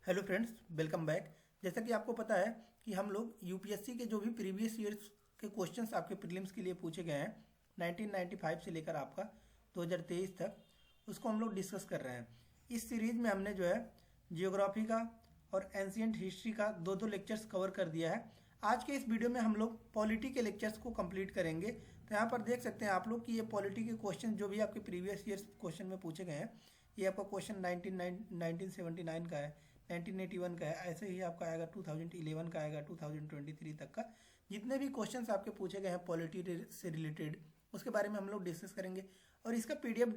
Hello friends, welcome back. जैसा कि आपको पता है कि हम लोग यूपीएससी के जो भी प्रीवियस ईयर्स के क्वेश्चंस आपके प्रीलिम्स के लिए पूछे गए हैं 1995 से लेकर आपका 2023 तक, उसको हम लोग डिस्कस कर रहे हैं। इस सीरीज में हमने जो है जियोग्राफी का और एंशियंट हिस्ट्री का दो दो लेक्चर्स कवर कर दिया है। आज के इस वीडियो में हम लोग पॉलिटी के लेक्चर्स को कंप्लीट करेंगे। तो यहाँ पर देख सकते हैं आप लोग कि ये पॉलिटी के क्वेश्चन जो भी आपके प्रीवियस ईयर्स क्वेश्चन में पूछे गए हैं, ये आपका क्वेश्चन 1979 का है, 1981 का है, ऐसे ही आपका आएगा 2011 का आएगा, 2023 तक का जितने भी क्वेश्चंस आपके पूछे गए हैं पॉलिटी से रिलेटेड, उसके बारे में हम लोग डिस्कस करेंगे। और इसका पीडीएफ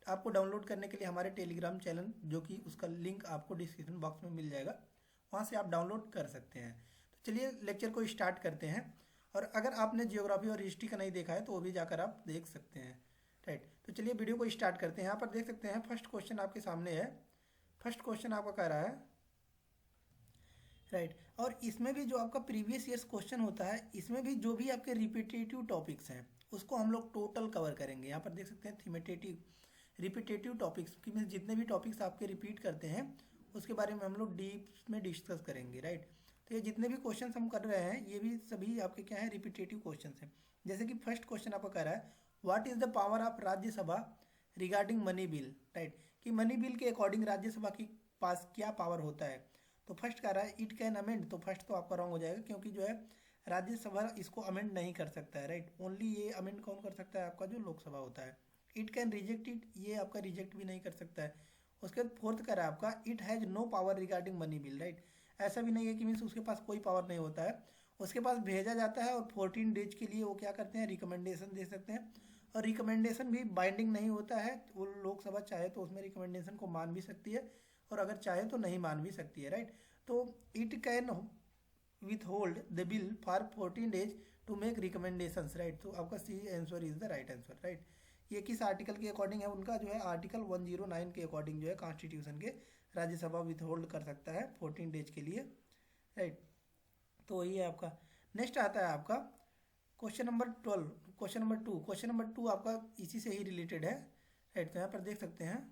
आपको डाउनलोड करने के लिए हमारे टेलीग्राम चैनल, जो कि उसका लिंक आपको डिस्क्रिप्शन बॉक्स में मिल जाएगा, वहाँ से आप डाउनलोड कर सकते हैं। तो चलिए लेक्चर को स्टार्ट करते हैं। और अगर आपने जियोग्राफी और हिस्ट्री का नहीं देखा है तो वो भी जाकर आप देख सकते हैं, राइट। तो चलिए वीडियो को स्टार्ट करते हैं। यहाँ पर देख सकते हैं फर्स्ट क्वेश्चन आपके सामने है। फर्स्ट क्वेश्चन आपका कह रहा है, राइट। और इसमें भी जो आपका प्रीवियस ईयर्स क्वेश्चन होता है, इसमें भी जो भी आपके रिपीटेटिव टॉपिक्स हैं उसको हम लोग टोटल कवर करेंगे। यहाँ पर देख सकते हैं थीमेटेटिव रिपीटेटिव टॉपिक्स की मीन्स जितने भी टॉपिक्स आपके रिपीट करते हैं उसके बारे में हम लोग डीप में डिस्कस करेंगे, राइट। तो ये जितने भी क्वेश्चन हम कर रहे हैं ये भी सभी आपके क्या है, रिपीटेटिव क्वेश्चन हैं। जैसे कि फर्स्ट क्वेश्चन आपका कह रहा है, what is the power of Rajya Sabha regarding money bill, right. कि मनी बिल के अकॉर्डिंग राज्यसभा के पास क्या पावर होता है। तो फर्स्ट कह रहा है इट कैन अमेंड, तो फर्स्ट तो आपका रॉन्ग हो जाएगा, क्योंकि जो है राज्यसभा इसको अमेंड नहीं कर सकता है, राइट। ओनली ये अमेंड कौन कर सकता है, आपका जो लोकसभा होता है। इट कैन रिजेक्ट इट, ये आपका रिजेक्ट भी नहीं कर सकता है। उसके बाद फोर्थ कह रहा है आपका, it has no power regarding money bill, right. ऐसा भी नहीं है कि मीन्स उसके पास कोई पावर नहीं होता है, उसके पास भेजा जाता है और 14 डेज के लिए वो क्या करते हैं, रिकमेंडेशन दे सकते हैं। और रिकमेंडेशन भी बाइंडिंग नहीं होता है, वो लोकसभा चाहे तो उसमें रिकमेंडेशन को मान भी सकती है और अगर चाहे तो नहीं मान भी सकती है, राइट। तो it can withhold the bill for 14 days to make recommendations, right। तो आपका C answer is the right answer, right. ये किस आर्टिकल के अकॉर्डिंग है, उनका जो है आर्टिकल 109 के अकॉर्डिंग जो है कॉन्स्टिट्यूशन के, राज्यसभा विथ होल्ड कर सकता है 14 डेज के लिए, राइट। तो वही है आपका। नेक्स्ट आता है आपका question number 12, question number 2। Question number 2 आपका इसी से ही रिलेटेड है, राइट। तो यहाँ पर देख सकते हैं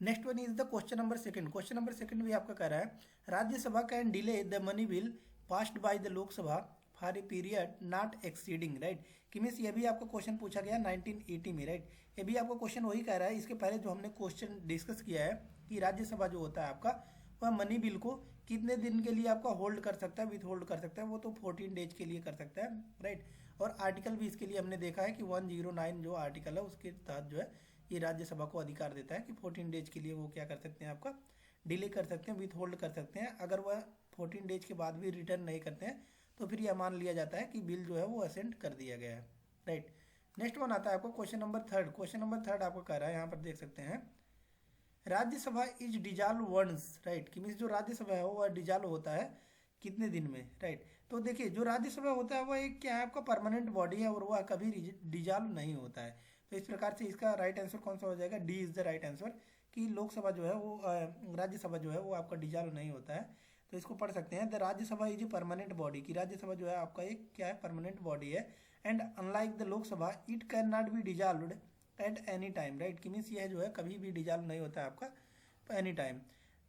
next one is the question number second. Question number second भी आपका कह रहा है, Rajya Sabha can delay the money bill passed by the Lok Sabha for a period not exceeding, right. कि मीन्स ये भी आपका क्वेश्चन पूछा गया 1980 में, राइट। ये भी आपका क्वेश्चन वही कह रहा है। इसके पहले जो हमने क्वेश्चन डिस्कस किया है कि राज्यसभा जो होता है आपका, वह मनी बिल को कितने दिन के लिए आपका होल्ड कर सकता है, विथ होल्ड कर सकता है, वो तो 14 डेज के लिए कर सकता है, राइट। और आर्टिकल भी इसके लिए हमने देखा है कि 109 जो आर्टिकल है उसके तहत जो है ये राज्यसभा को अधिकार देता है कि 14 डेज के लिए वो क्या कर सकते हैं, आपका डिले कर सकते हैं, विथ होल्ड कर सकते हैं। अगर वह 14 डेज के बाद भी रिटर्न नहीं करते हैं तो फिर यह मान लिया जाता है कि बिल जो है वो असेंट कर दिया गया है, राइट। नेक्स्ट वन आता है आपको question number third. Question number third आपको कह रहा है, यहाँ पर देख सकते हैं, Rajya Sabha is dissolve once, right. कि मीन्स जो राज्यसभा है वो डिजॉल्व होता है कितने दिन में, राइट। तो देखिए जो राज्यसभा होता है वह एक क्या है, आपका परमानेंट बॉडी है और वह कभी डिजॉल्व नहीं होता है। तो इस प्रकार से इसका राइट आंसर कौन सा हो जाएगा, D is the right answer. कि लोकसभा जो है वो राज्यसभा जो है वो आपका डिजॉल्व नहीं होता है। तो इसको पढ़ सकते हैं, the Rajya Sabha is a permanent body. की राज्यसभा जो है आपका एक क्या है, परमानेंट बॉडी है। And unlike the Lok Sabha it can not be dissolved at any time, right. कि मीन्स यह जो है कभी भी डिजॉल्व नहीं होता है आपका any time.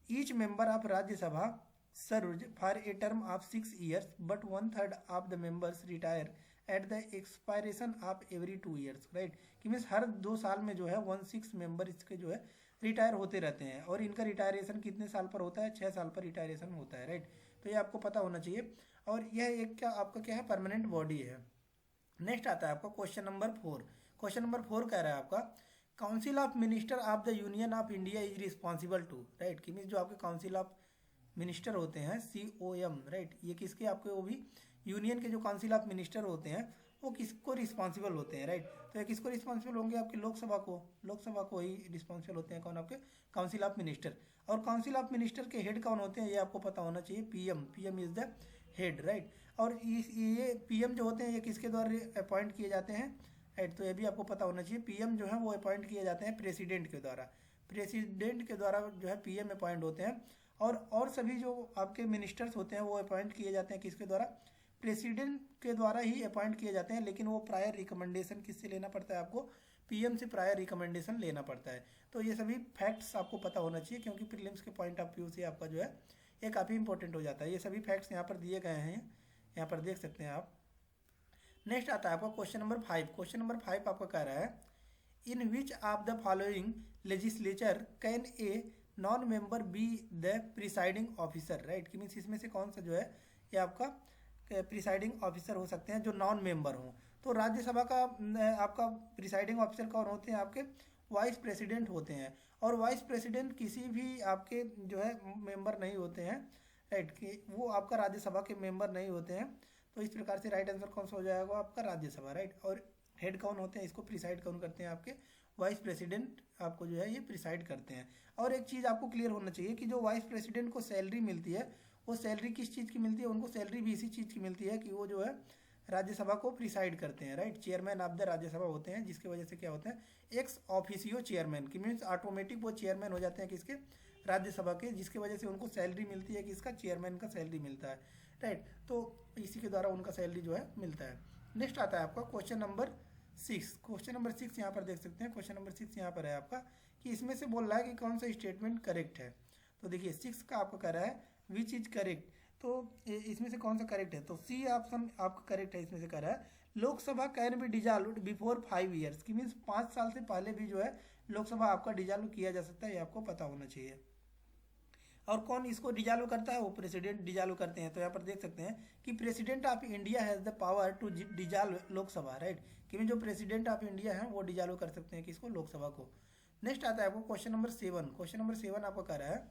Each member of Rajya Sabha served for a term of 6 years, but 1/3 of the members retire at the expiration of every 2 years, right। कि मीन्स हर 2 साल में जो है 1/6 मेंबर इसके जो है रिटायर होते रहते हैं। और इनका रिटायरेशन कितने साल पर होता है, 6 साल पर रिटायरेशन होता है, राइट। तो ये आपको पता होना चाहिए। और यह एक क्या आपका क्या है, परमानेंट बॉडी है। नेक्स्ट आता है आपका क्वेश्चन नंबर 4। क्वेश्चन नंबर 4 कह रहा है आपका, council of minister of the union of India is responsible to, right. कि मीन्स जो आपके काउंसिल ऑफ मिनिस्टर होते हैं COM, राइट। ये किसके आपके, वो भी यूनियन के जो काउंसिल ऑफ मिनिस्टर होते हैं वो किसको रिस्पॉन्सिबल होते हैं, राइट। तो ये किसको रिस्पॉन्सिबल होंगे, आपके लोकसभा को ही रिस्पॉन्सिबल होते हैं, कौन, आपके काउंसिल ऑफ मिनिस्टर। और काउंसिल ऑफ मिनिस्टर के हेड कौन होते हैं ये आपको पता होना चाहिए, PM is the head, right. और ये PM जो होते हैं ये किसके द्वारा अपॉइंट किए जाते हैं, राइट। तो ये भी आपको पता होना चाहिए, PM जो है वो अपॉइंट किए जाते हैं प्रेसिडेंट के द्वारा। प्रेसिडेंट के द्वारा जो है PM अपॉइंट होते हैं। और सभी जो आपके मिनिस्टर्स होते हैं वो अपॉइंट किए जाते हैं किसके द्वारा, प्रेसिडेंट के द्वारा ही अपॉइंट किए जाते हैं। लेकिन वो प्रायर रिकमेंडेशन किससे लेना पड़ता है आपको, पीएम से प्रायर रिकमेंडेशन लेना पड़ता है। तो ये सभी फैक्ट्स आपको पता होना चाहिए, क्योंकि प्रीलिम्स के पॉइंट ऑफ व्यू से आपका जो है ये काफ़ी इंपॉर्टेंट हो जाता है। ये सभी फैक्ट्स यहाँ पर दिए गए हैं, यहाँ पर देख सकते हैं आप। नेक्स्ट आता है आपका क्वेश्चन नंबर 5। क्वेश्चन नंबर 5 आपका कह रहा है in which of the following legislature can a non member be the presiding officer, right. कि मीन्स इसमें से कौन सा जो है ये आपका प्रिसाइडिंग ऑफिसर हो सकते हैं जो नॉन मेंबर हों। तो राज्यसभा का आपका प्रिसाइडिंग ऑफिसर कौन होते हैं, आपके वाइस प्रेसिडेंट होते हैं। और वाइस प्रेसिडेंट किसी भी आपके जो है मेंबर नहीं होते हैं, राइट, कि वो आपका राज्यसभा के मेंबर नहीं होते हैं। तो इस प्रकार से राइट आंसर कौन सा हो जाएगा आपका राज्यसभा, राइट। और हेड कौन होते हैं, इसको प्रिसाइड कौन करते हैं, आपके वाइस प्रेसिडेंट आपको जो है ये प्रिसाइड करते हैं। और एक चीज़ आपको क्लियर होना चाहिए कि जो वाइस प्रेसिडेंट को सैलरी मिलती है वो सैलरी किस चीज़ की मिलती है, उनको सैलरी भी इसी चीज़ की मिलती है कि वो जो है राज्यसभा को प्रिसाइड करते हैं, right. Chairman of the Rajya Sabha होते हैं, जिसकी वजह से क्या होते हैं एक्स ऑफिसियो चेयरमैन, की मीन्स ऑटोमेटिक वो चेयरमैन हो जाते हैं किसके, राज्यसभा के, जिसकी वजह से उनको सैलरी मिलती है, किसका, चेयरमैन का सैलरी मिलता है, राइट। तो इसी के द्वारा उनका सैलरी जो है मिलता है। नेक्स्ट आता है आपका क्वेश्चन नंबर 6। क्वेश्चन नंबर 6 यहाँ पर देख सकते हैं। क्वेश्चन नंबर 6 यहाँ पर है आपका कि इसमें से बोल रहा है कि कौन सा स्टेटमेंट करेक्ट है। तो देखिए 6 का आपका कह रहा है विच इज करेक्ट। तो इसमें से कौन सा करेक्ट है, तो सी ऑप्शन आपका करेक्ट है। इसमें से कह रहा है Lok Sabha can be dissolved before 5 years, की मीन्स 5 साल से पहले भी जो है लोकसभा आपका डिजॉल्व किया जा सकता है, ये आपको पता होना चाहिए। और कौन इसको डिजॉल्व करता है, वो प्रेसिडेंट डिजॉल्व करते हैं। तो यहाँ पर देख सकते हैं कि president of India has the power to dissolve Lok Sabha, right. कि जो प्रेसिडेंट ऑफ इंडिया है वो डिजॉल्व कर सकते हैं किसको, लोकसभा को। नेक्स्ट आता है आपको क्वेश्चन नंबर 7। क्वेश्चन नंबर 7 आपको कह रहा है,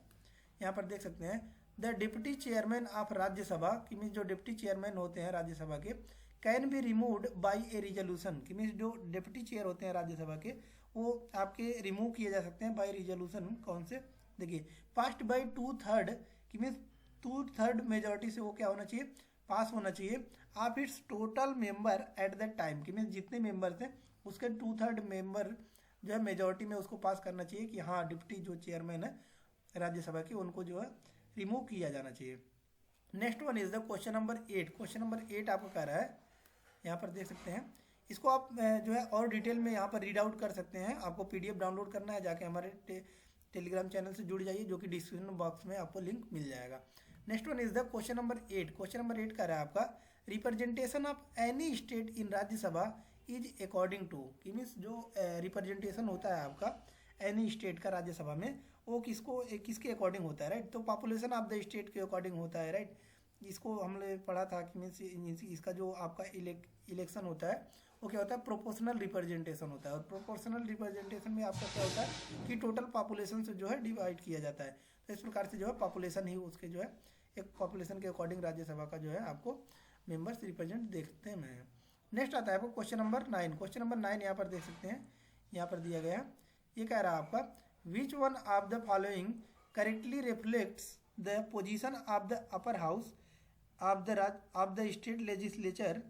यहाँ पर देख सकते हैं the deputy chairman of Rajya Sabha, कि मीन्स जो डिप्टी चेयरमैन होते हैं राज्यसभा के, can be removed by A resolution, कि मीन्स जो डिप्टी चेयर होते हैं राज्यसभा के वो आपके रिमूव किए जा सकते हैं बाई रिजोल्यूशन। कौन से, देखिए पास्ड बाई 2/3, कि मीन्स 2/3 मेजोरिटी से वो क्या होना चाहिए, पास होना चाहिए of its total member at the time, कि मीन्स जितने मेंबर्स हैं उसके 2/3 मेंबर जो है मेजोरिटी में उसको पास करना चाहिए कि हाँ डिप्टी जो चेयरमैन है राज्यसभा की उनको जो है रिमूव किया जाना चाहिए। Next one is the question number 8। Question number 8 आपको कह रहा है, यहाँ पर देख सकते हैं, इसको आप जो है और डिटेल में यहाँ पर रीड आउट कर सकते हैं। आपको पीडीएफ डाउनलोड करना है, जाके हमारे टेलीग्राम चैनल से जुड़ जाइए, जो कि डिस्क्रिप्शन बॉक्स में आपको लिंक मिल जाएगा। Next one is the question number 8। Question number 8 कह रहा है आपका representation of any state in Rajya Sabha is according to, कि मीन्स जो रिप्रेजेंटेशन होता है आपका एनी स्टेट का राज्यसभा में वो किसके अकॉर्डिंग होता है, राइट। तो पॉपुलेशन ऑफ द स्टेट के अकॉर्डिंग होता है, राइट। इसको हमने पढ़ा था कि मीन्स इसका जो आपका इलेक्शन होता है वो क्या होता है, प्रोपोर्शनल रिप्रेजेंटेशन होता है। और प्रोपोर्शनल रिप्रेजेंटेशन में आपका क्या होता है कि टोटल पॉपुलेशन से जो है डिवाइड किया जाता है। तो इस प्रकार से जो है पॉपुलेशन ही उसके जो है एक पॉपुलेशन के अकॉर्डिंग राज्यसभा का जो है आपको मेंबर्स रिप्रेजेंट देखते हैं। नेक्स्ट आता है आपको क्वेश्चन नंबर 9। क्वेश्चन नंबर 9 यहाँ पर देख सकते हैं, यहाँ पर दिया गया है, ये कह रहा है आपका which one of the following correctly reflects the position of the upper house of the state legislature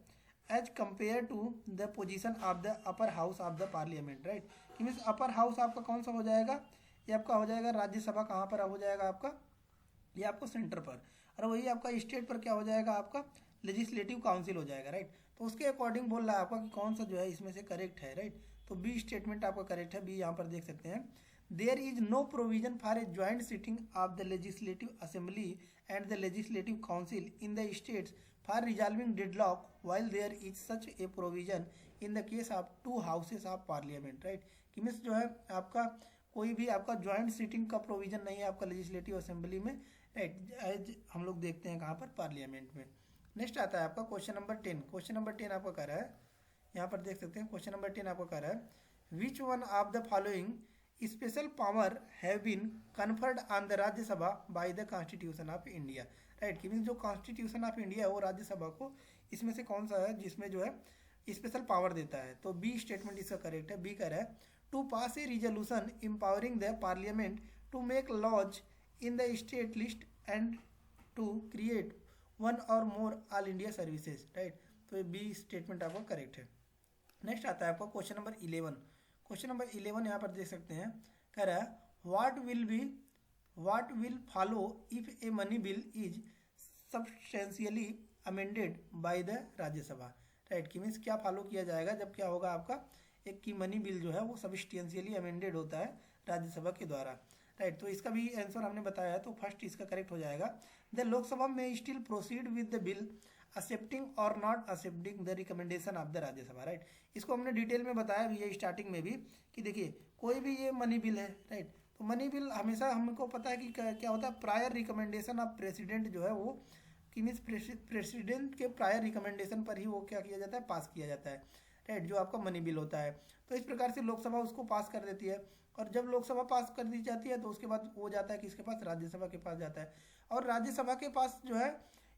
as compare to the position of the upper house of the parliament, right. कि मीन्स अपर हाउस आपका कौन सा हो जाएगा, ये आपका हो जाएगा राज्यसभा, कहाँ पर हो जाएगा आपका, ये आपको सेंटर पर, और वही आपका स्टेट पर क्या हो जाएगा आपका लेजिस्लेटिव काउंसिल हो जाएगा, राइट। तो उसके अकॉर्डिंग बोल रहा है आपका कि कौन सा जो है इसमें से करेक्ट है, राइट। तो बी स्टेटमेंट आपका करेक्ट है, बी यहाँ पर देख सकते हैं there is no provision for a joint sitting of the legislative assembly and the legislative council in the states for resolving deadlock while there is such a provision in the case of 2 houses of parliament, right। कि means जो है आपका कोई भी आपका joint seating का provision नहीं है आपका लेजिस्लेटिव असेंबली में, राइट, एज हम लोग देखते हैं कहाँ पर, पार्लियामेंट में। नेक्स्ट आता है आपका क्वेश्चन नंबर 10। क्वेश्चन नंबर 10 आपका कह रहा है, यहाँ पर देख सकते हैं क्वेश्चन नंबर 10 आपका कह रहा है which one of the following special power have been conferred on the Rajya Sabha by the constitution of India, right. कि मीन्स जो कॉन्स्टिट्यूशन ऑफ इंडिया है वो राज्यसभा को इसमें से कौन सा है जिसमें जो है स्पेशल पावर देता है। तो बी स्टेटमेंट इसका करेक्ट है। बी कह रहा है to pass a resolution empowering the parliament to make laws in the state list and to create one or more all India services, right. तो ये बी स्टेटमेंट आपका करेक्ट है। Next आता है आपका क्वेश्चन नंबर 11। क्वेश्चन नंबर 11 यहाँ पर देख सकते हैं, कह रहा है what will follow if a money bill is substantially amended by the Rajya Sabha, right. कि मीन्स क्या फॉलो किया जाएगा जब क्या होगा आपका एक की मनी बिल जो है वो सब्सटेंशियली अमेंडेड होता है राज्यसभा के द्वारा, राइट। तो इसका भी आंसर हमने बताया है, तो फर्स्ट इसका करेक्ट हो जाएगा। द लोकसभा में still proceed with the bill accepting और not accepting the recommendation of the Rajya Sabha, right. इसको हमने डिटेल में बताया भी है स्टार्टिंग में भी कि देखिए कोई भी ये मनी बिल है, राइट। तो मनी बिल हमेशा हमको पता है कि क्या होता है, प्रायर रिकमेंडेशन ऑफ प्रेसिडेंट जो है वो कि मीन्स प्रेसिडेंट के प्रायर रिकमेंडेशन पर ही वो क्या किया जाता है, पास किया जाता है, राइट, जो आपका मनी बिल होता है। तो इस प्रकार से लोकसभा उसको पास कर देती है, और जब लोकसभा पास कर दी जाती है तो उसके बाद वो जाता है किसके पास, राज्यसभा के पास जाता है। और राज्यसभा के पास जो है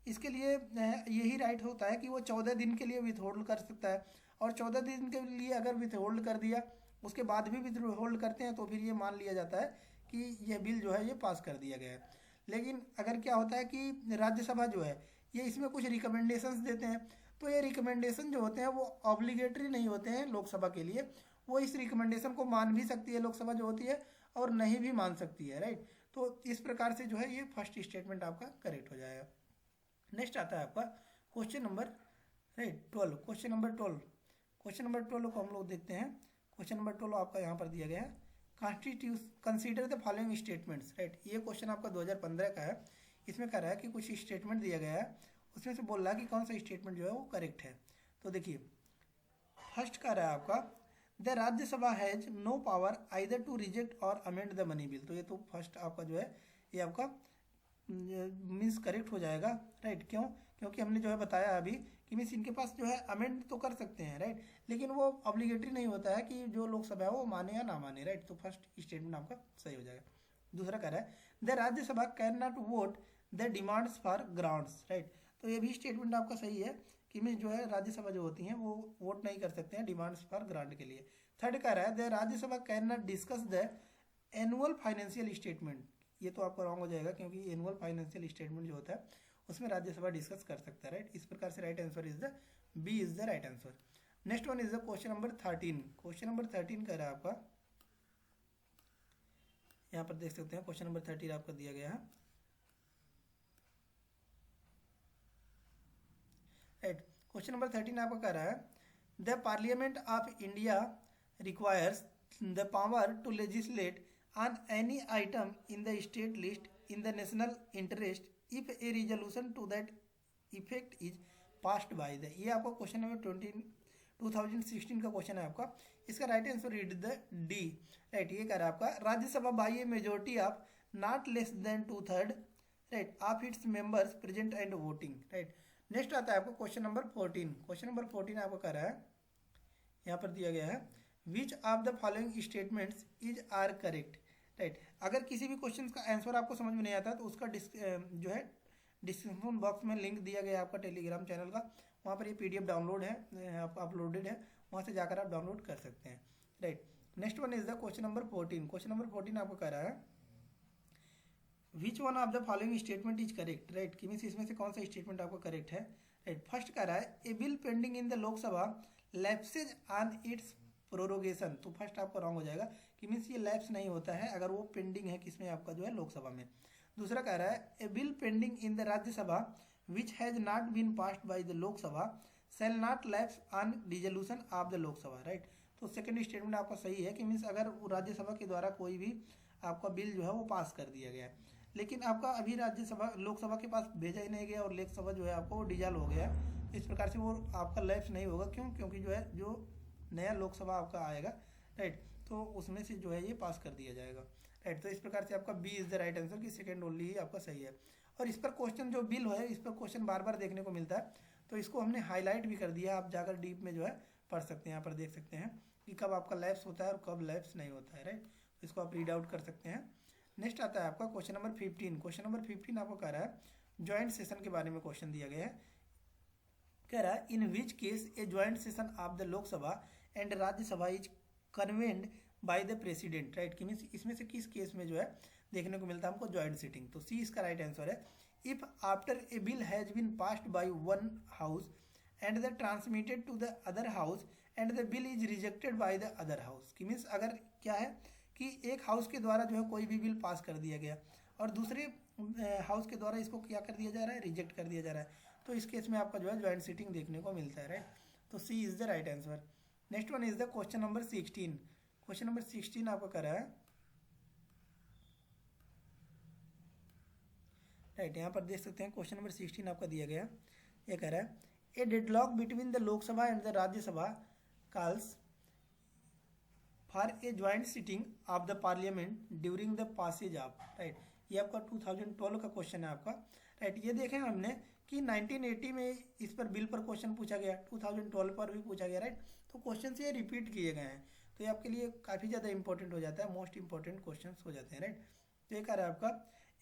इसके लिए यही राइट होता है कि वो 14 दिन के लिए विथ होल्ड कर सकता है, और 14 दिन के लिए अगर विथ होल्ड कर दिया उसके बाद भी विथ होल्ड करते हैं तो फिर ये मान लिया जाता है कि यह बिल जो है ये पास कर दिया गया है। लेकिन अगर क्या होता है कि राज्यसभा जो है ये इसमें कुछ रिकमेंडेशंस देते हैं, तो ये रिकमेंडेशन जो होते हैं वो ऑब्लिगेटरी नहीं होते हैं लोकसभा के लिए, वो इस रिकमेंडेशन को मान भी सकती है लोकसभा जो होती है और नहीं भी मान सकती है, राइट। तो इस प्रकार से जो है ये फर्स्ट स्टेटमेंट आपका करेक्ट हो जाएगा। नेक्स्ट आता है आपका question number, right, 12। Question number 12, question number 12 को हम लोग देखते हैं। क्वेश्चन नंबर 12 आपका यहाँ पर दिया गया है, consider the following statements, right. ये क्वेश्चन आपका 2015 का है। इसमें कह रहा है कि कुछ स्टेटमेंट दिया गया है, उसमें से बोल रहा है कि कौन सा स्टेटमेंट जो है वो करेक्ट है। तो देखिए फर्स्ट कह रहा है आपका the Rajya Sabha has no power either to reject or amend the money bill. तो ये तो फर्स्ट आपका जो है ये आपका मीन्स करेक्ट हो जाएगा, राइट। क्यों? क्योंकि हमने जो है बताया अभी कि मीन्स इनके पास जो है अमेंड तो कर सकते हैं, राइट, लेकिन वो ऑब्लिगेटरी नहीं होता है कि जो लोकसभा है वो माने या ना माने, राइट। तो फर्स्ट स्टेटमेंट आपका सही हो जाएगा। दूसरा कह रहा है the Rajya Sabha can not vote the demands for grants, right. तो ये भी स्टेटमेंट आपका सही है कि मीन्स जो है राज्यसभा जो होती हैं वो वोट नहीं कर सकते हैं डिमांड्स फॉर ग्रांट के लिए। थर्ड कह रहा है the Rajya Sabha can not discuss the annual financial statement. ये तो आपका रॉन्ग हो जाएगा क्योंकि एनुअल फाइनेंशियल स्टेटमेंट जो होता है उसमें राज्यसभा डिस्कस कर सकता है, राइट। इस प्रकार से right answer is the B is the right answer. Next one is the question number 13। Question number 13 कह रहा है आपका, यहाँ पर देख सकते हैं क्वेश्चन नंबर 13 आपका दिया गया है, राइट। क्वेश्चन नंबर 13 आपका कह रहा है the parliament of India requires the power to legislate on any item in the state list in the national interest if a resolution to that effect is passed by the। ये आपका question number 2016 का question है आपका। इसका right answer read the D, right. ये कह रहा है आपका Rajya Sabha by A majority of not less than 2/3, right, of its members present and voting, right. Next आता है आपको क्वेश्चन नंबर 14। क्वेश्चन नंबर 14 आपको कह रहा है, यहाँ पर दिया गया है which of the following statements is are correct, right. अगर किसी भी क्वेश्चन का आंसर आपको समझ में नहीं आता तो उसका जो है डिस्क्रिप्शन बॉक्स में लिंक दिया गया है आपका टेलीग्राम चैनल का, वहाँ पर ये PDF डाउनलोड है, आपका अपलोडेड है, वहाँ से जाकर आप डाउनलोड कर सकते हैं, right. Next one is the question number 14। Question number 14 आपको कह रहा है which one of the following statement is correct, right, कि मीन्स इसमें से कौन सा स्टेटमेंट आपको करेक्ट है, राइट। फर्स्ट कह रहा है a bill pending in the Lok Sabha lapses on its prorogation. तो फर्स्ट आपका रॉन्ग हो जाएगा कि मीन्स ये लैप्स नहीं होता है अगर वो पेंडिंग है किसमें, आपका जो है लोकसभा में। दूसरा कह रहा है a bill pending in the Rajya Sabha which has not been passed by the Lok Sabha shall not lapse on dissolution of the Lok Sabha, right. तो सेकंड स्टेटमेंट आपका सही है कि मीन्स अगर राज्यसभा के द्वारा कोई भी आपका बिल जो है वो पास कर दिया गया है लेकिन आपका अभी राज्यसभा लोकसभा के पास भेजा ही नहीं गया और लोकसभा जो है आपको वो डिजॉल्व हो गया, इस प्रकार से वो आपका लैप्स नहीं होगा। क्यों? क्योंकि जो है जो नया लोकसभा आपका आएगा, राइट, तो उसमें से जो है ये पास कर दिया जाएगा, राइट। तो इस प्रकार से आपका B is the right answer कि सेकंड ओनली ही आपका सही है। और इस पर क्वेश्चन जो बिल है इस पर क्वेश्चन बार बार देखने को मिलता है, तो इसको हमने हाईलाइट भी कर दिया, आप जाकर डीप में जो है पढ़ सकते हैं, यहाँ पर देख सकते हैं कि कब आपका लैप्स होता है और कब लैप्स नहीं होता है, राइट। इसको आप रीड आउट कर सकते हैं। नेक्स्ट आता है आपका क्वेश्चन नंबर 15। क्वेश्चन नंबर 15 आपको कह रहा है ज्वाइंट सेशन के बारे में क्वेश्चन दिया गया है। कह रहा है in which case a joint session of the Lok Sabha and Rajya Sabha is convened by the president, right, कि मीन्स इसमें से किस केस में जो है देखने को मिलता है हमको ज्वाइंट सिटिंग। तो सी इसका राइट आंसर है if after a bill has been passed by one house and the transmitted to the other house and the bill is rejected by the other house, कि means अगर क्या है कि एक house के द्वारा जो है कोई भी बिल पास कर दिया गया और दूसरे हाउस के द्वारा इसको क्या कर दिया जा रहा है, रिजेक्ट कर दिया जा रहा है, तो इस केस में आपका जो है ज्वाइंट सिटिंग देखने को मिलता है, राइट। तो C is the right answer. Next one is the question number 16। Question number 16 आपका कर रहा है, राइट, यहाँ पर देख सकते हैं क्वेश्चन नंबर 16 आपका दिया गया। ये कह रहा है a deadlock between the Lok Sabha and the Rajya Sabha calls for a joint sitting of the parliament during the passage of, right. ये आपका 2012 का क्वेश्चन है आपका, राइट। ये देखें हमने कि 1980 में इस पर बिल पर क्वेश्चन पूछा गया, 2012 पर भी पूछा गया, राइट। तो क्वेश्चन ये रिपीट किए गए हैं, तो ये आपके लिए काफ़ी ज़्यादा इंपॉर्टेंट हो जाता है, मोस्ट इंपॉर्टेंट क्वेश्चन हो जाते हैं, राइट। तो ये कह रहा है आपका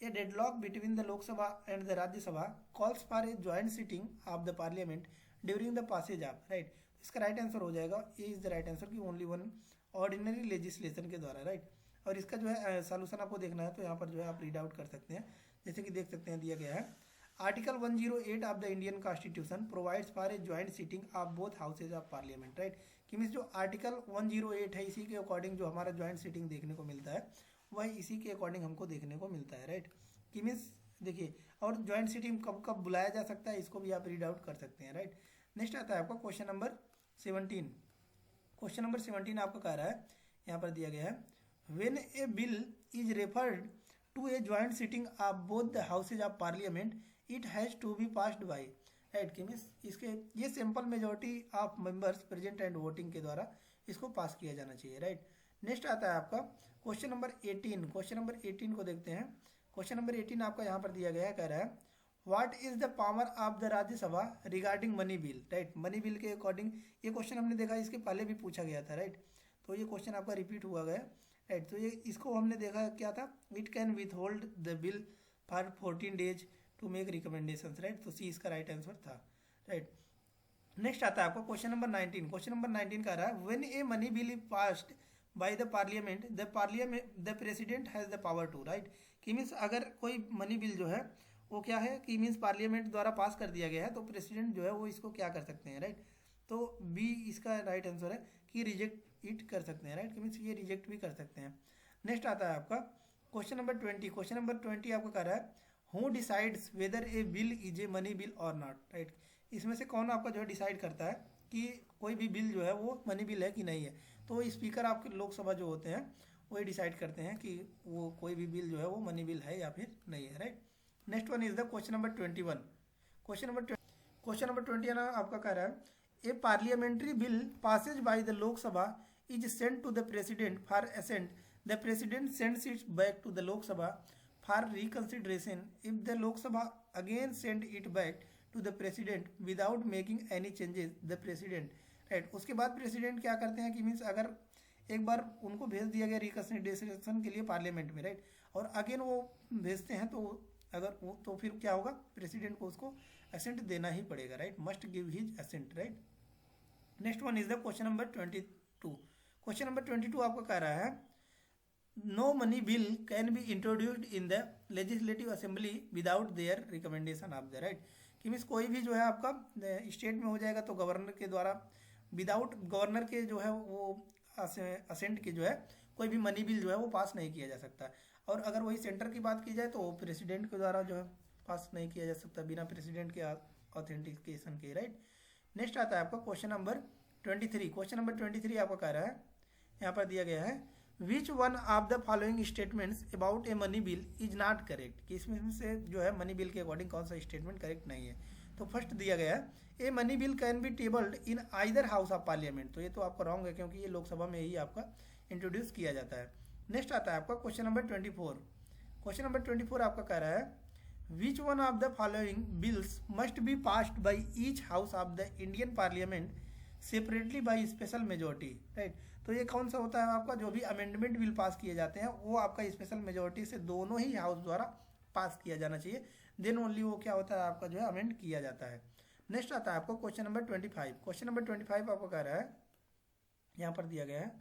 a deadlock between the Lok Sabha and the Rajya Sabha calls for a joint sitting of the parliament during the passage of, right. इसका राइट आंसर हो जाएगा, A is the right answer की ओनली वन ऑर्डिनरी लेजिस्लेशन के द्वारा, राइट। और इसका जो है सॉल्यूशन आपको देखना है तो यहाँ पर जो है आप रीड आउट कर सकते हैं, जैसे कि देख सकते हैं दिया गया है article 108 of the Indian constitution provides for a joint sitting of both houses of parliament, right. कि मीन्स जो आर्टिकल 108 है इसी के अकॉर्डिंग जो हमारा ज्वाइंट सिटिंग देखने को मिलता है वही इसी के अकॉर्डिंग हमको देखने को मिलता है, राइट। कि मीन्स देखिए, और ज्वाइंट सिटिंग कब कब बुलाया जा सकता है इसको भी आप रीड आउट कर सकते हैं, राइट। नेक्स्ट आता है आपका क्वेश्चन नंबर 17। क्वेश्चन नंबर 17 आपको कह रहा है, यहाँ पर दिया गया है when a bill is referred to a joint sitting of both the houses of parliament it has to be passed by, right. कि मीन्स इसके ये simple majority of members present and voting के द्वारा इसको पास किया जाना चाहिए, राइट। नेक्स्ट आता है आपका क्वेश्चन नंबर 18। क्वेश्चन नंबर 18 को देखते हैं। क्वेश्चन नंबर 18 आपका यहाँ पर दिया गया है, कह रहा है what is the power of the Rajya Sabha regarding money bill, right. Money bill के अकॉर्डिंग ये क्वेश्चन हमने देखा इसके पहले भी पूछा गया था, राइट। तो ये क्वेश्चन आपका रिपीट हुआ गया, राइट। तो ये इसको हमने देखा क्या था, it can withhold the bill for 14 days to make recommendations, right. तो सी इसका राइट आंसर था, राइट। नेक्स्ट आता है आपका क्वेश्चन नंबर 19। क्वेश्चन नंबर 19 का रहा है when a money bill is passed by the parliament the president has the power to, right. कि मीन्स अगर कोई मनी बिल जो है वो क्या है कि मीन्स पार्लियामेंट द्वारा पास कर दिया गया है तो प्रेसिडेंट जो है वो इसको क्या कर सकते हैं, राइट। तो बी इसका राइट आंसर है कि रिजेक्ट इट कर सकते हैं, राइट। मीन्स ये रिजेक्ट भी कर सकते हैं। नेक्स्ट आता है आपका क्वेश्चन नंबर 20। क्वेश्चन नंबर 20 आपका कह रहा है who decides whether A bill is a money bill और नॉट, राइट। इसमें से कौन आपका जो है डिसाइड करता है कि कोई भी बिल जो है वो मनी बिल है कि नहीं है। तो स्पीकर आपके लोकसभा जो होते हैं वही डिसाइड करते हैं कि वो कोई भी बिल जो है वो मनी बिल है या फिर नहीं है, right. Next one is the question number 21। Question number 20 ना आपका कह रहा है a parliamentary bill passes by the Lok Sabha is sent to the president for assent, the president sends it back to the Lok Sabha for reconsideration if the Lok Sabha again send it back to the president without making any changes the president, right. उसके बाद president क्या करते हैं कि means अगर एक बार उनको भेज दिया गया रिकंसिडरेशन के लिए पार्लियामेंट में, राइट, और अगेन वो भेजते हैं तो अगर वो तो फिर क्या होगा, प्रेसिडेंट को उसको असेंट देना ही पड़ेगा, right. Must give his assent, right. Next one is the question number 22। Question number 22 आपको कह रहा है no money bill can be introduced in the legislative assembly without their recommendation of the, right. कि means कोई भी जो है आपका स्टेट में हो जाएगा तो गवर्नर के द्वारा विदाउट गवर्नर के जो है वो असेंट के जो है कोई भी मनी बिल जो है वो पास नहीं किया जा सकता। और अगर वही सेंटर की बात की जाए तो प्रेसिडेंट के द्वारा जो है पास नहीं किया जा सकता बिना प्रेसिडेंट के ऑथेंटिकेशन के, राइट। नेक्स्ट आता है आपका क्वेश्चन नंबर 23। क्वेश्चन नंबर 23 आपका कह रहा है, यहाँ पर दिया गया है which one of the following statements about A money bill is not correct, कि इसमें से जो है मनी बिल के अकॉर्डिंग कौन सा स्टेटमेंट करेक्ट नहीं है। तो फर्स्ट दिया गया है a money bill can be tabled in either house of parliament, तो ये तो आपका रॉन्ग है क्योंकि ये लोकसभा में ही आपका इंट्रोड्यूस किया जाता है। नेक्स्ट आता है आपका क्वेश्चन नंबर 24। क्वेश्चन नंबर 24 आपका कह रहा है which one of the following bills must be passed by each house of the Indian parliament separately by special majority, right. तो ये कौन सा होता है आपका जो भी अमेंडमेंट बिल पास किए जाते हैं वो आपका स्पेशल मेजोरिटी से दोनों ही हाउस द्वारा पास किया जाना चाहिए, देन ओनली वो क्या होता है आपका जो है अमेंड किया जाता है। नेक्स्ट आता है आपको क्वेश्चन नंबर 25। क्वेश्चन नंबर 25 आपको कह रहा है, यहाँ पर दिया गया है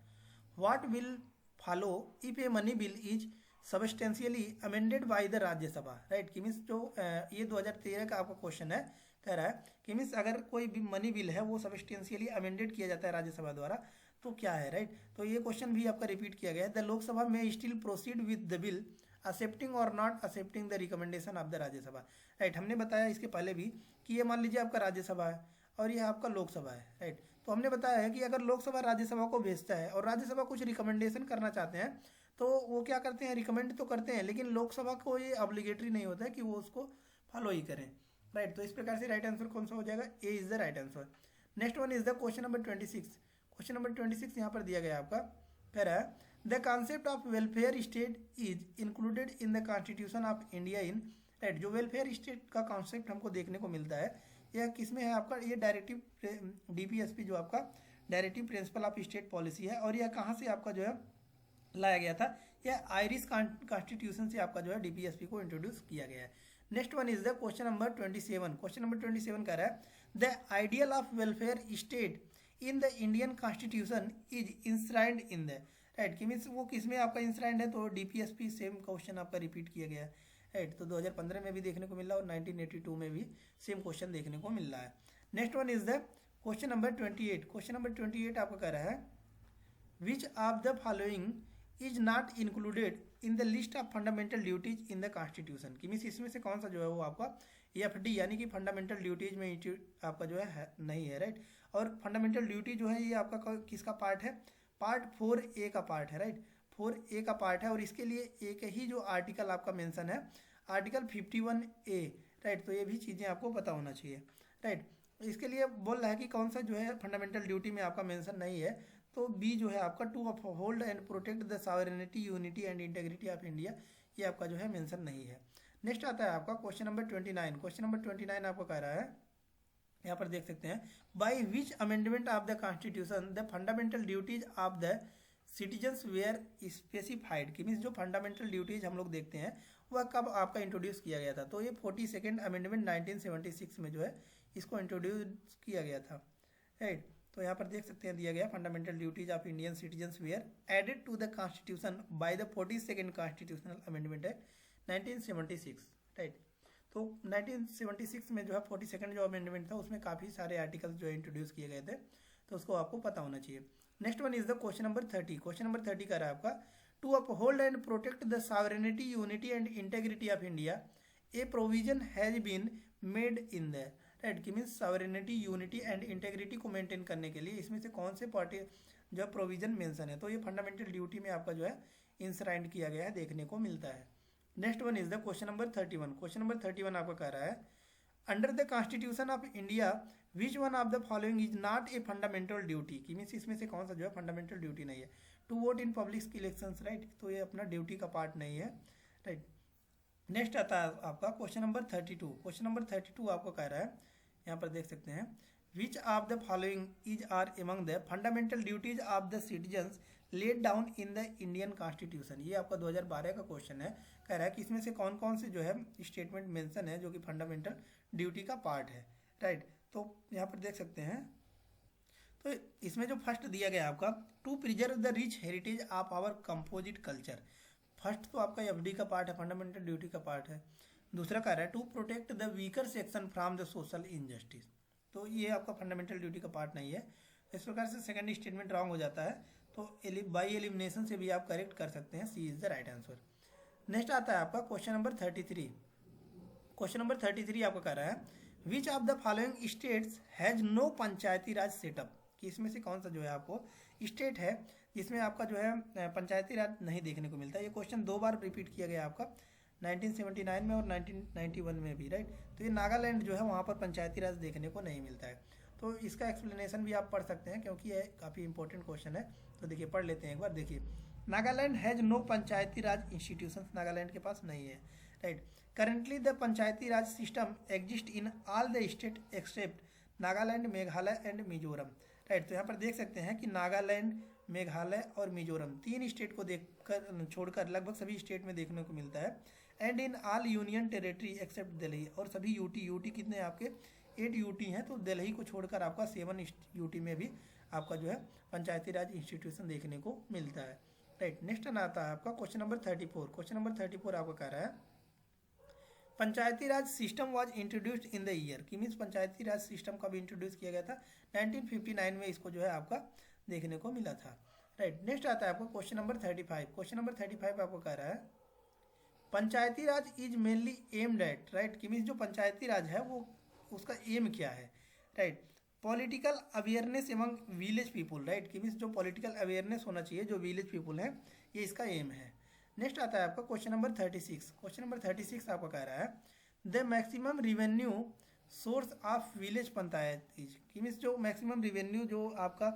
what will follow if a money bill is substantially amended by the Rajya Sabha, right. कि मीन्स जो ये 2013 का आपका क्वेश्चन है, कह रहा है कि मीन्स अगर कोई भी मनी बिल है वो सबस्टेंशियली अमेंडेड किया जाता है राज्यसभा द्वारा तो क्या है, राइट। तो ये क्वेश्चन भी आपका रिपीट किया गया है द लोकसभा में still proceed with the bill accepting और not accepting the recommendation of the Rajya Sabha, right. हमने बताया इसके पहले भी कि ये मान लीजिए आपका राज्यसभा है और ये आपका लोकसभा है, राइट। तो हमने बताया है कि अगर लोकसभा राज्यसभा को भेजता है और राज्यसभा कुछ रिकमेंडेशन करना चाहते हैं तो वो क्या करते हैं, रिकमेंड तो करते हैं, लेकिन लोकसभा को ये ऑब्लिगेटरी नहीं होता है कि वो उसको फॉलो ही करें, राइट। तो इस प्रकार से राइट आंसर कौन सा हो जाएगा, A is the right answer. Next one is the question number 26। Question number 26 यहाँ पर दिया गया आपका, कह रहा है the concept of welfare state is included in the constitution of India in, right. जो वेलफेयर स्टेट का कॉन्सेप्ट हमको देखने को मिलता है यह किस में है आपका, ये डायरेक्टिव डीपीएसपी जो आपका directive principle of state policy है, और यह कहाँ से आपका जो है लाया गया था, यह आयरिश कॉन्स्टिट्यूशन से आपका जो है डीपीएसपी को इंट्रोड्यूस किया गया है। Next one is the question number 27। Question number 27 कह रहा है the ideal of welfare state in the Indian constitution is enshrined in the, right. कि मीन्स वो किस में आपका इंश्राइंड है, तो डीपीएसपी सेम क्वेश्चन आपका रिपीट किया गया है, राइट। तो 2015 में भी देखने को मिल रहा है और 1982 में भी सेम क्वेश्चन देखने को मिल रहा है। Next one is the question number 28। Question number 28 आपका कह रहा है which of the following is not included in the list of fundamental duties in the constitution. कि मीन्स इसमें से कौन सा जो है वो आपका एफडी यानी कि फंडामेंटल ड्यूटीज में आपका जो है नहीं है, राइट। और फंडामेंटल ड्यूटी जो है ये आपका किसका पार्ट है, पार्ट 4A का पार्ट है, राइट। 4A का पार्ट है, और इसके लिए एक ही जो आर्टिकल आपका मेंशन है आर्टिकल 51A, राइट। तो ये भी चीज़ें आपको पता होना चाहिए, राइट। इसके लिए बोल रहा है कि कौन सा जो है फंडामेंटल ड्यूटी में आपका मेंशन नहीं है, तो बी जो है आपका to uphold and protect the sovereignty unity and integrity of India, ये आपका जो है मेंशन नहीं है। नेक्स्ट आता है आपका क्वेश्चन नंबर 29। क्वेश्चन नंबर 29 आपको कह रहा है, यहाँ पर देख सकते हैं by which amendment of the constitution the fundamental duties of the citizens were specified. कि मीन्स जो फंडामेंटल ड्यूटीज हम लोग देखते हैं वह कब आपका इंट्रोड्यूस किया गया था, तो ये 42nd अमेंडमेंट 1976 में जो है इसको इंट्रोड्यूस किया गया था, राइट। तो यहाँ पर देख सकते हैं दिया गया fundamental duties of Indian citizens were added to the constitution by the 42nd constitutional amendment है 1976, राइट। तो 1976 में जो है 42nd जो अमेंडमेंट था उसमें काफ़ी सारे आर्टिकल्स जो है इंट्रोड्यूस किए गए थे, तो उसको आपको पता होना चाहिए। Next one is the question number 30। Question number 30 का रहा है आपका to uphold and protect the sovereignty unity and integrity of India a provision has been made in the, right. कि means sovereignty unity and integrity को maintain करने के लिए इसमें से कौन से पार्टी जो प्रोविजन मेंशन है, तो ये फंडामेंटल ड्यूटी में आपका जो है इंश्राइंड किया गया है, देखने को मिलता है। Next one is the question number 31। Question number 31 आपका कह रहा है under the constitution of India which one of the following is not a fundamental duty. कि मीन्स इसमें से कौन सा जो है फंडामेंटल ड्यूटी नहीं है, to vote in public elections, right. तो ये अपना ड्यूटी का पार्ट नहीं है, राइट। नेक्स्ट आता है आपका क्वेश्चन नंबर 32। क्वेश्चन नंबर 32 आपको कह रहा है, यहाँ पर देख सकते हैं which of the following is are among the fundamental duties of the citizens laid down in the Indian constitution. ये आपका 2012 का क्वेश्चन है, कह रहा है कि इसमें से कौन कौन से जो है स्टेटमेंट मेंशन है जो कि फंडामेंटल ड्यूटी का पार्ट है, राइट। तो यहाँ पर देख सकते हैं, तो इसमें जो फर्स्ट दिया गया आपका to preserve the rich heritage of our composite culture, first तो आपका एफडी का पार्ट है, फंडामेंटल ड्यूटी का पार्ट है। दूसरा कह रहा है to protect the weaker section from the social injustice, तो ये आपका फंडामेंटल ड्यूटी का पार्ट नहीं है। इस प्रकार से सेकंड स्टेटमेंट रॉन्ग हो जाता है, तो बाई एलिमिनेशन से भी आप करेक्ट कर सकते हैं, C is the right answer. Next आता है आपका क्वेश्चन नंबर 33। क्वेश्चन नंबर 33 आपका कह रहा है which of the following states has no Panchayati Raj setup. कि इसमें से कौन सा जो है आपको स्टेट है जिसमें आपका जो है पंचायती राज नहीं देखने को मिलता है। ये क्वेश्चन 2 बार रिपीट किया गया आपका 1979 में और 1991 में भी, राइट। तो ये नागालैंड जो है वहाँ पर पंचायती राज देखने को नहीं मिलता है, तो इसका एक्सप्लेनेशन भी आप पढ़ सकते हैं क्योंकि ये काफ़ी इंपॉर्टेंट क्वेश्चन है। तो देखिए पढ़ लेते हैं एक बार, देखिए Nagaland has no Panchayati Raj institution, Nagaland के पास नहीं है, right. Currently the Panchayati Raj system exist in all the state except Nagaland, Meghalaya and Mizoram, right. तो यहाँ पर देख सकते हैं कि नागालैंड, मेघालय और मिजोरम 3 स्टेट को देखकर छोड़कर लगभग सभी स्टेट में देखने को मिलता है। And in all union territory except Delhi, और सभी यूटी कितने आपके 8 यूटी हैं, तो दिल्ली को छोड़कर आपका 7 यूटी में भी आपका जो है पंचायती राज इंस्टीट्यूशन देखने को मिलता है, राइट। नेक्स्ट आता है आपका क्वेश्चन नंबर 34। क्वेश्चन नंबर 34 आपको कह रहा है पंचायती राज system was introduced in the year. कि मीन्स पंचायती राज सिस्टम कब इंट्रोड्यूस किया गया था, 1959 में इसको जो है आपका देखने को मिला था, राइट। नेक्स्ट आता है आपको क्वेश्चन नंबर 35। क्वेश्चन नंबर 35 आपको कह रहा है panchayati raj is mainly aimed at, right. कि मीन्स जो पंचायती राज है वो उसका एम क्या है, right. Political awareness among village people, right, कि मीन्स जो पॉलिटिकल अवेयरनेस होना चाहिए जो विलेज पीपुल हैं, ये इसका एम है। नेक्स्ट आता है आपका क्वेश्चन नंबर 36। क्वेश्चन नंबर 36 आपका कह रहा है the maximum revenue source of village panchayat is, कि मीन्स जो मैक्सिमम रिवेन्यू जो आपका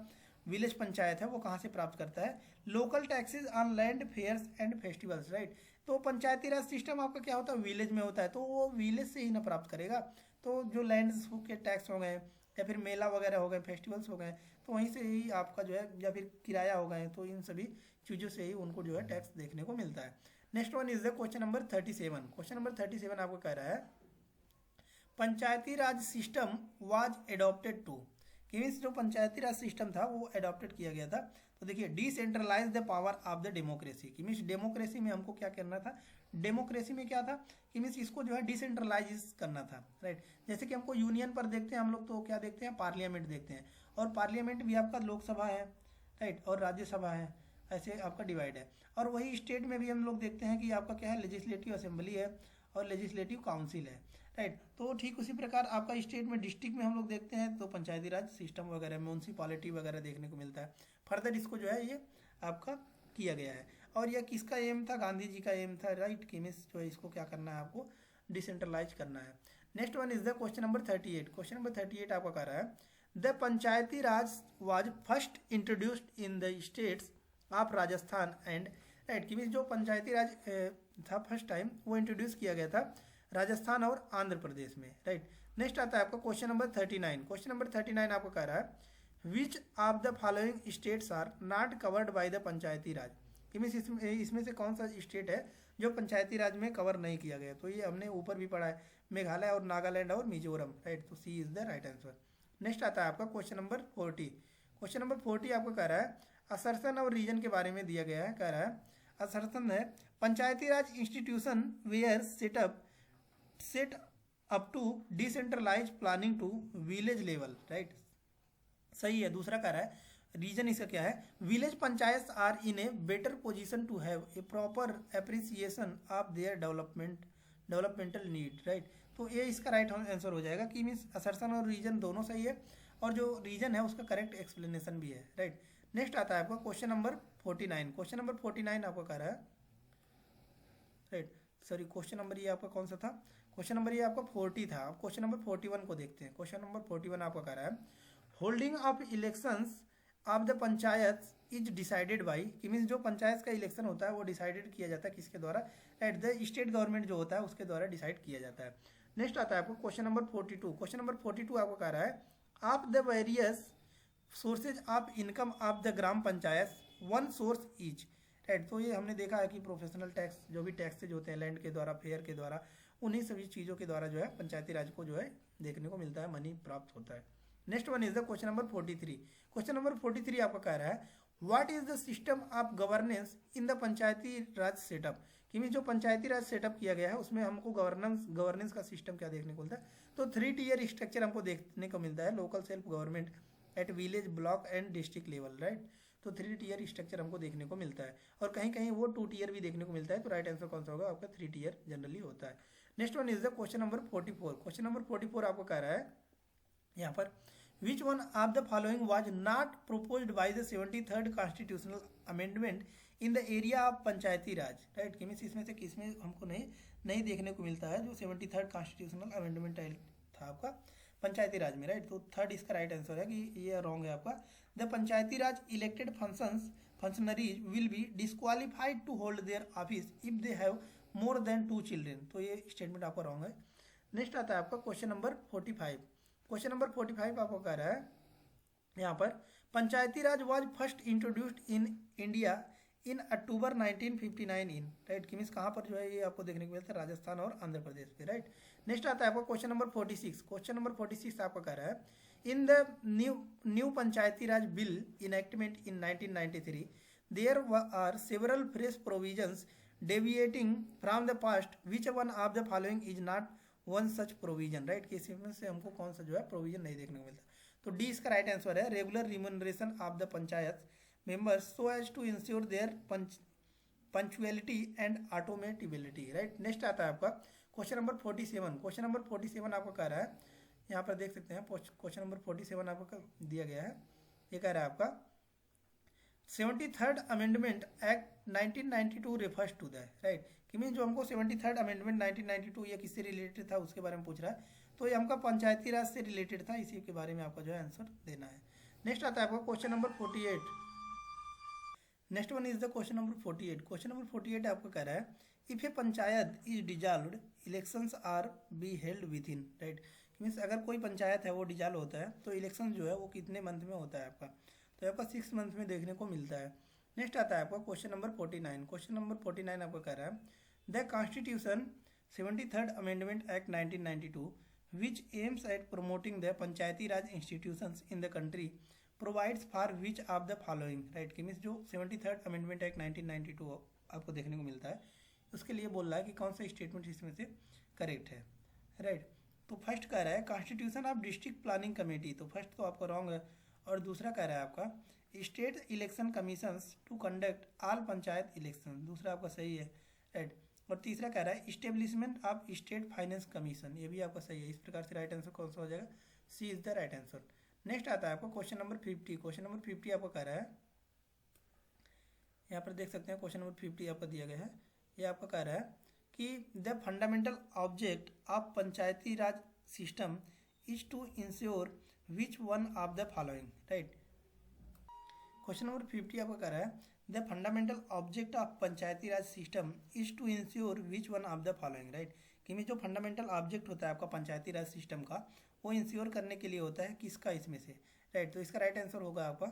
विलेज पंचायत है वो कहाँ से प्राप्त करता है? Local taxes on land fairs and festivals, right. तो पंचायती राज सिस्टम आपका क्या होता है? विलेज में होता है, तो वो विलेज से ही ना प्राप्त करेगा। तो जो लैंड के टैक्स हो गए या फिर मेला वगैरह हो गए, फेस्टिवल्स हो गए, तो वहीं से ही आपका जो है, या फिर किराया हो गए, तो इन सभी चीज़ों से ही उनको जो है टैक्स देखने को मिलता है। Next one is the question number 37। Question number 37 आपको कह रहा है पंचायती राज सिस्टम वाज एडॉप्टेड टू, कि मीन्स जो पंचायती राज सिस्टम था वो एडॉप्टेड किया गया था। तो देखिए decentralise the power of the democracy, कि मीन्स डेमोक्रेसी में हमको क्या करना था? डेमोक्रेसी में क्या था कि मीन्स इसको जो है डिसेंट्रलाइज करना था, राइट। जैसे कि हमको यूनियन पर देखते हैं हम लोग, तो क्या देखते हैं? पार्लियामेंट देखते हैं, और पार्लियामेंट भी आपका लोकसभा है, राइट, और राज्यसभा है, ऐसे आपका डिवाइड है। और वही स्टेट में भी हम लोग देखते हैं कि आपका क्या है? लेजिस्लेटिव असेंबली है और लेजिस्लेटिव काउंसिल है, राइट। तो ठीक उसी प्रकार आपका स्टेट में, डिस्ट्रिक्ट में हम लोग देखते हैं तो पंचायती राज सिस्टम वगैरह, म्यूनसिपालिटी वगैरह देखने को मिलता है। फर्दर इसको जो है ये आपका किया गया है, और यह किसका एम था? गांधी जी का एम था, राइट, कि मीन्स जो है इसको क्या करना है? आपको डिसेंट्रलाइज करना है। Next one is the question number 38। Question number 38 आपका कह रहा है the Panchayati raj was first introduced in the states of Rajasthan and, right, कि मीन्स जो पंचायती राज था फर्स्ट टाइम वो इंट्रोड्यूस किया गया था राजस्थान और आंध्र प्रदेश में, राइट। नेक्स्ट आता है आपका क्वेश्चन नंबर 39। क्वेश्चन नंबर 39 आपको कह रहा है which of the following states are not covered by the पंचायती राज, कि मीन्स इसमें से कौन सा स्टेट है जो पंचायती राज में कवर नहीं किया गया? तो ये हमने ऊपर भी पढ़ा है, मेघालय और नागालैंड और मिजोरम, राइट। तो C is the right answer. Next आता है आपका क्वेश्चन नंबर 40। क्वेश्चन नंबर 40 आपको कह रहा है असर्सन और रीजन के बारे में दिया गया है। कह रहा है असर्सन है पंचायती राज institution were set up to decentralise planning to village level, right, सही है। दूसरा कह रहा है रीजन इसका क्या है? Village panchayat are in a better position to have a proper appreciation of their developmental need, right. तो ये इसका राइट आंसर हो जाएगा, कि मीन्स असर्सन और रीजन दोनों सही है, और जो रीजन है उसका करेक्ट एक्सप्लेनेशन भी है, राइट। नेक्स्ट आता है आपका क्वेश्चन नंबर 49। क्वेश्चन नंबर 49 आपका कह रहा है, राइट, सॉरी, क्वेश्चन नंबर ये आपका कौन सा था? क्वेश्चन नंबर ये आपका 40 था। अब क्वेश्चन नंबर 41 को देखते हैं। क्वेश्चन नंबर 41 आपका कह रहा है holding of elections of the panchayat is decided by, कि मीन्स जो पंचायत का इलेक्शन होता है वो डिसाइडेड किया जाता है किसके द्वारा? एट द स्टेट गवर्नमेंट जो होता है उसके द्वारा डिसाइड किया जाता है। नेक्स्ट आता है आपको क्वेश्चन नंबर 42। क्वेश्चन नंबर 42 आपको कह रहा है of the various sources of income of the gram panchayat one source each, right. तो ये हमने देखा है कि प्रोफेशनल टैक्स, जो भी टैक्सेज होते हैं लैंड के द्वारा, फेयर के द्वारा, उन्हीं सभी चीज़ों के द्वारा जो है पंचायती राज को जो है देखने को मिलता है, मनी प्राप्त होता है। Next one is the question number 43। Question number 43 आपका कह रहा है what is the system of governance in the Panchayati Raj setup, कि मीन जो पंचायती राज सेटअप किया गया है उसमें हमको गवर्नेंस का सिस्टम क्या देखने को मिलता है? तो 3 टियर स्ट्रक्चर हमको देखने को मिलता है, local self government at village, block and district level, right. तो 3 टियर स्ट्रक्चर हमको देखने को मिलता है, और कहीं कहीं वो 2 टियर भी देखने को मिलता है। तो राइट आंसर कौन सा होगा? आपका 3 टियर जनरली होता है। Next one is the question number 44। Question number 44 आपको कह रहा है यहाँ पर विच one of the following was not proposed by the 73rd constitutional amendment in the area of Panchayati Raj, right. कि मीन्स इसमें से किसमें हमको नहीं देखने को मिलता है जो 73rd कॉन्स्टिट्यूशनल अमेंडमेंट था आपका पंचायती राज में, राइट। तो थर्ड इसका राइट आंसर है कि ये रॉन्ग है आपका। The Panchayati Raj elected functionaries will be disqualified to hold their office if they have more than 2 children. तो ये स्टेटमेंट आपका रॉन्ग है। नेक्स्ट आता है आपका क्वेश्चन नंबर 45। क्वेश्चन नंबर 45 आपको कह रहा है यहाँ पर panchayati raj was first introduced in India in October 1959 in, right. कि मीन्स कहाँ पर जो है ये आपको देखने को मिलता है? राजस्थान और आंध्र प्रदेश पे, राइट। नेक्स्ट आता है आपका क्वेश्चन नंबर 46। क्वेश्चन नंबर 46 आपका कह रहा है in the new Panchayati Raj bill enactment in 1993 there are several fresh provisions deviating from the past which one of the following is not one such provision, right. कि इसमें से हमको कौन सा जो है प्रोविजन नहीं देखने को मिलता? तो डी इसका राइट आंसर है regular remuneration of the panchayat members so as to ensure their punctuality and automatability, right. Next आता है आपका क्वेश्चन नंबर 47। क्वेश्चन नंबर 47 आपको कह रहा है यहाँ पर देख सकते हैं क्वेश्चन नंबर 47 आपका दिया गया है। ये कह रहा है आपका 73rd amendment act 1992 refers to the, right, कि मीन जो हमको 73rd अमेंडमेंट 1992 ये किससे रिलेटेड था उसके बारे में पूछ रहा है। तो ये हमका पंचायती राज से रिलेटेड था, इसी के बारे में आपका जो है आंसर देना है। नेक्स्ट आता है आपका question number 48। Next one is the question number 48। Question number 48 आपको कह रहा है if A panchayat is dissolved elections R be held with in, right, means अगर कोई पंचायत है वो डिजॉल्व होता है तो इलेक्शन जो है वो कितने मंथ में होता है आपका, तो आपका 6 मंथ में देखने को मिलता है। नेक्स्ट आता है आपका क्वेश्चन नंबर 49। क्वेश्चन नंबर 49 आपको कह रहा है the constitution 73rd amendment act 1992 which aims at promoting the Panchayati Raj institutions in the country provides for which of the following, right, कि मीन्स जो 73rd अमेंडमेंट एक्ट 1992 आपको देखने को मिलता है उसके लिए बोल रहा है कि कौन सा स्टेटमेंट इसमें से करेक्ट है, राइट। तो फर्स्ट कह रहा है constitution of district planning committee, तो फर्स्ट तो आपका रॉन्ग है। और दूसरा कह रहा है आपका state election commissions to conduct all panchayat election, दूसरा आपका सही है, राइट। और तीसरा कह रहा है establishment of state finance commission, ये भी आपका सही है। इस प्रकार से राइट आंसर कौन सा हो जाएगा, C is the right answer. Next आता है आपको क्वेश्चन नंबर 50। क्वेश्चन नंबर 50 आपको कह रहा है, यहाँ पर देख सकते हैं क्वेश्चन नंबर 50 आपका दिया गया है। ये आपका कह रहा है कि the fundamental object of Panchayati Raj system is to ensure which one of the following, right. Question number 50 आपका कह रहा है the fundamental object of Panchayati Raj system is to ensure which one of the following, right, कि जो fundamental object होता है आपका पंचायती राज system का वो इंश्योर करने के लिए होता है किसका, इसमें से, राइट। तो इसका राइट आंसर होगा आपका,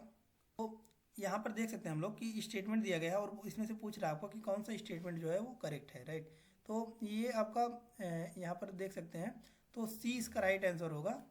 तो यहाँ पर देख सकते हैं हम लोग कि स्टेटमेंट दिया गया है और इसमें से पूछ रहा है आपको कि कौन सा स्टेटमेंट जो है वो करेक्ट है, राइट। तो ये आपका यहाँ पर देख सकते हैं, तो सी इसका राइट आंसर होगा,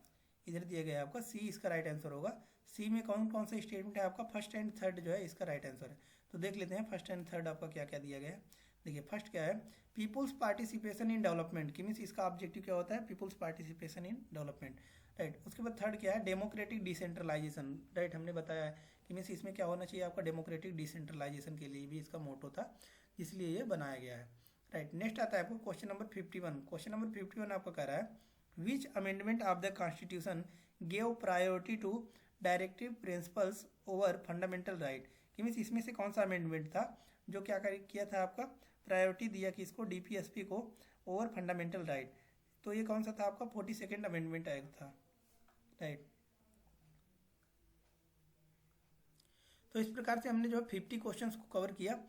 इधर दिया गया है आपका सी इसका राइट आंसर होगा। सी में कौन कौन सा स्टेटमेंट है आपका, फर्स्ट एंड थर्ड जो है इसका राइट आंसर है। तो देख लेते हैं फर्स्ट एंड थर्ड आपका क्या क्या दिया गया है। देखिए फर्स्ट क्या है, पीपुल्स पार्टिसिपेशन इन डेवलपमेंट, कि मीन्स इसका ऑब्जेक्टिव क्या होता है, people's participation in development, right. उसके बाद थर्ड क्या है, डेमोक्रेटिक डिसेंट्रलाइजेशन, राइट, हमने बताया है कि मीन्स इसमें क्या होना चाहिए आपका, डेमोक्रेटिक डिसेंट्रलाइजेशन के लिए भी इसका मोटो था, इसलिए ये बनाया गया है, राइट। नेक्स्ट आता है आपको क्वेश्चन नंबर 51। क्वेश्चन नंबर 51 आपका कह रहा है which amendment of the constitution gave priority to directive principles over fundamental right, कि मीन्स इसमें से कौन सा अमेंडमेंट था जो क्या किया था आपका, प्रायोरिटी दिया किसको, डीपीएसपी को ओवर फंडामेंटल राइट। तो ये कौन सा था आपका, 42nd अमेंडमेंट एक्ट था, राइट। तो इस प्रकार से हमने जो है 50 क्वेश्चंस को कवर किया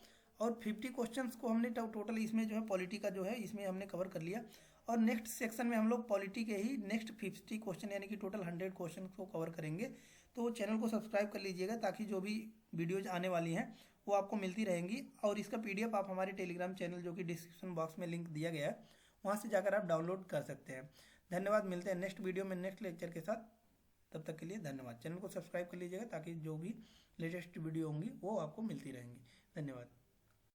और 50 क्वेश्चंस को हमने टोटल इसमें जो है पॉलिटी का जो है इसमें हमने कवर कर लिया। और नेक्स्ट सेक्शन में हम लोग पॉलिटी के ही नेक्स्ट 50 क्वेश्चन यानी कि टोटल 100 क्वेश्चन को कवर करेंगे। तो चैनल को सब्सक्राइब कर लीजिएगा ताकि जो भी वीडियोज आने वाली हैं वो आपको मिलती रहेंगी। और इसका PDF आप हमारे टेलीग्राम चैनल जो कि डिस्क्रिप्शन बॉक्स में लिंक दिया गया है वहाँ से जाकर आप डाउनलोड कर सकते हैं। धन्यवाद, मिलते हैं नेक्स्ट वीडियो में नेक्स्ट लेक्चर के साथ, तब तक के लिए धन्यवाद। चैनल को सब्सक्राइब कर लीजिएगा ताकि जो भी लेटेस्ट वीडियो होंगी वो आपको मिलती रहेंगी। धन्यवाद।